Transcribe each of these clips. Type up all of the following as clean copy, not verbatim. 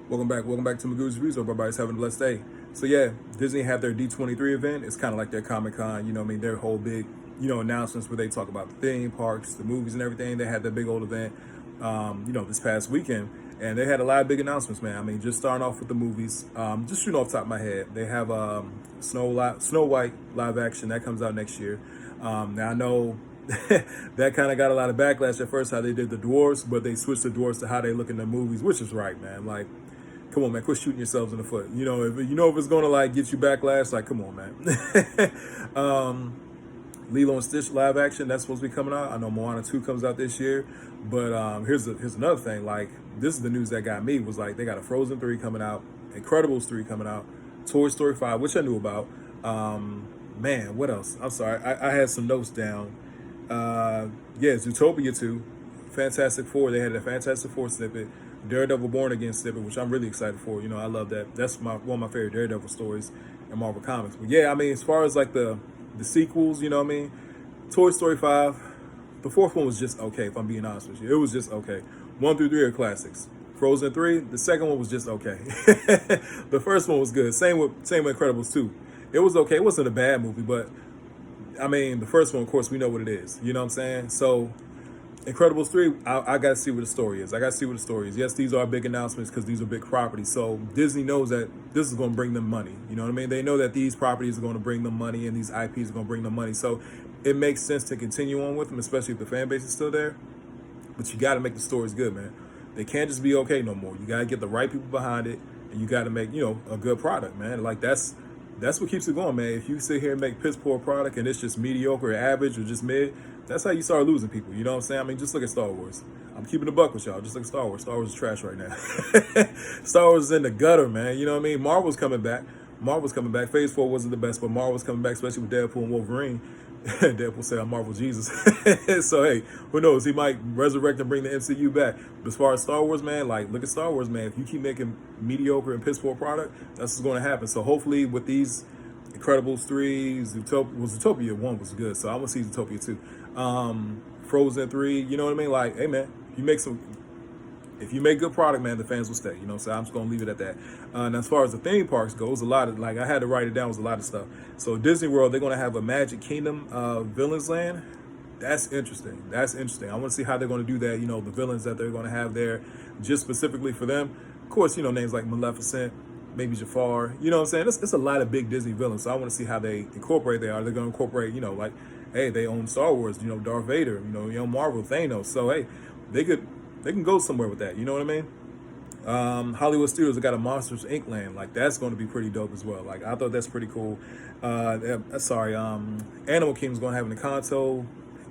Welcome back to Magoo's Reviews. Hope everybody's having a blessed day. So yeah, Disney had their D23 event. It's kind of like their Comic Con, you know what I mean? Their whole big, announcements where they talk about the theme parks, the movies and everything. They had that big old event, this past weekend. And they had a lot of big announcements, man. I mean, just starting off with the movies, just shooting off the top of my head, they have Snow White live action that comes out next year. Now I know that kind of got a lot of backlash at first, how they did the dwarves, but they switched the dwarves to how they look in the movies, which is right, man. Like, come on, man, quit shooting yourselves in the foot. If it's gonna like get you backlash, like, come on, man. Lilo and Stitch live action that's supposed to be coming out. I know Moana 2 comes out this year, but here's another thing. Like, this is the news that got me, was like they got a Frozen 3 coming out, Incredibles 3 coming out, Toy Story 5, which I knew about. Man, what else? I'm sorry, I had some notes down. Zootopia 2, Fantastic Four. They had a Fantastic Four snippet, Daredevil Born Again snippet, which I'm really excited for. I love that. That's one of my favorite Daredevil stories in Marvel Comics. But yeah, I mean, as far as like the sequels, you know what I mean? Toy Story 5, the fourth one was just okay, if I'm being honest with you. It was just okay. 1 through 3 are classics. Frozen 3, the second one was just okay. The first one was good. Same with Incredibles 2. It was okay. It wasn't a bad movie, but I mean, the first one, of course, we know what it is. You know what I'm saying? So, Incredibles 3, I got to see what the story is. Yes, these are big announcements because these are big properties. So, Disney knows that this is going to bring them money. You know what I mean? They know that these properties are going to bring them money and these IPs are going to bring them money. So, it makes sense to continue on with them, especially if the fan base is still there. But you got to make the stories good, man. They can't just be okay no more. You got to get the right people behind it, and you got to make, a good product, man. Like, that's what keeps it going, man. If you sit here and make piss poor product and it's just mediocre or average or just mid, that's how you start losing people. You know what I'm saying? I mean, just look at Star Wars. I'm keeping the buck with y'all. Just look at Star Wars. Star Wars is trash right now. Star Wars is in the gutter, man. You know what I mean? Marvel's coming back. Phase 4 wasn't the best, but Marvel's coming back, especially with Deadpool and Wolverine. Deadpool said, I'm Marvel Jesus. So, hey, who knows? He might resurrect and bring the MCU back. But as far as Star Wars, man, like, look at Star Wars, man. If you keep making mediocre and piss poor product, that's what's going to happen. So, hopefully, with these Incredibles 3, Zootopia 1 was good. So, I want to see Zootopia 2. Frozen 3, you know what I mean? Like, hey, man, if you make good product, man, the fans will stay. So I'm just gonna leave it at that. And as far as the theme parks goes, a lot of, like, I had to write it down, was a lot of stuff. So Disney World, they're gonna have a Magic Kingdom Villains Land. That's interesting. I want to see how they're gonna do that. The villains that they're gonna have there, just specifically for them. Of course, names like Maleficent, maybe Jafar. You know what I'm saying? It's a lot of big Disney villains. So I want to see how they incorporate that. Are they gonna incorporate, like, hey, they own Star Wars, Darth Vader, Marvel, Thanos. So hey, they can go somewhere with that. You know what I mean? Hollywood Studios, they got a Monsters Inc. land. Like, that's going to be pretty dope as well. Like, I thought that's pretty cool. Animal Kingdom's going to have an Encanto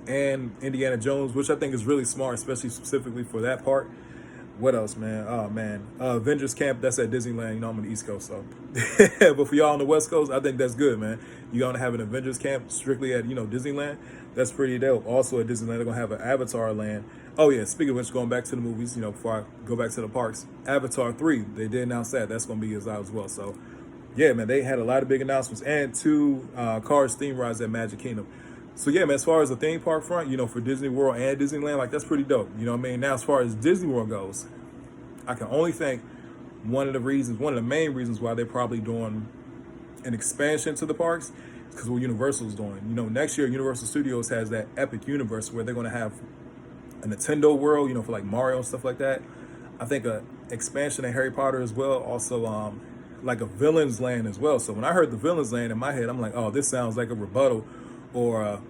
and Indiana Jones, which I think is really smart, especially specifically for that part. What else, man? Oh, man. Avengers Camp, that's at Disneyland. I'm on the East Coast, so. But for y'all on the West Coast, I think that's good, man. You're going to have an Avengers Camp strictly at, Disneyland. That's pretty dope. Also at Disneyland, they're going to have an Avatar land. Oh, yeah, speaking of which, going back to the movies, before I go back to the parks, Avatar 3, they did announce that. That's going to be as out as well. So, yeah, man, they had a lot of big announcements. And 2 Cars theme rides at Magic Kingdom. So, yeah, man, as far as the theme park front, for Disney World and Disneyland, like, that's pretty dope. You know what I mean? Now, as far as Disney World goes, I can only think one of the main reasons why they're probably doing an expansion to the parks is because what Universal's doing. Next year, Universal Studios has that Epic Universe where they're going to have a Nintendo World, for like Mario and stuff like that. I think a expansion of Harry Potter as well. Also, like a Villains Land as well. So when I heard the Villains Land in my head, I'm like, oh, this sounds like a rebuttal, or all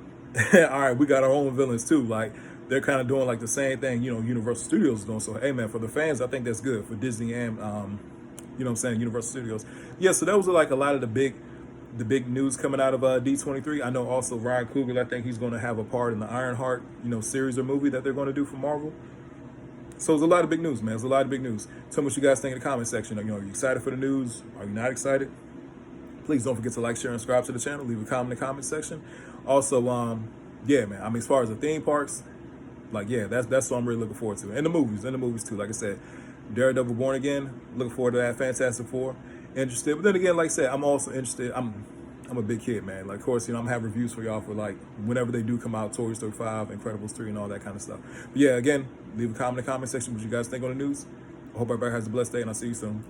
right, we got our own villains too. Like, they're kind of doing like the same thing, Universal Studios is doing. So, hey, man, for the fans, I think that's good for Disney and, Universal Studios. Yeah, so that was like a lot of the big news coming out of D23. I know also Ryan Coogler, I think he's going to have a part in the Ironheart, series or movie that they're going to do for Marvel. So there's a lot of big news, man. There's a lot of big news. Tell me what you guys think in the comment section. Are you excited for the news? Are you not excited? Please don't forget to like, share, and subscribe to the channel. Leave a comment in the comment section. Also, yeah, man, I mean, as far as the theme parks, like, yeah, that's what I'm really looking forward to. And the movies too. Like I said, Daredevil Born Again, looking forward to that. Fantastic Four, interested. But then again, like I said, I'm also interested. I'm a big kid, man. Like, of course, I'm having reviews for y'all for, like, whenever they do come out, Toy Story 5, Incredibles 3, and all that kind of stuff. But yeah, again, leave a comment in the comment section what you guys think on the news. I hope everybody has a blessed day, and I'll see you soon.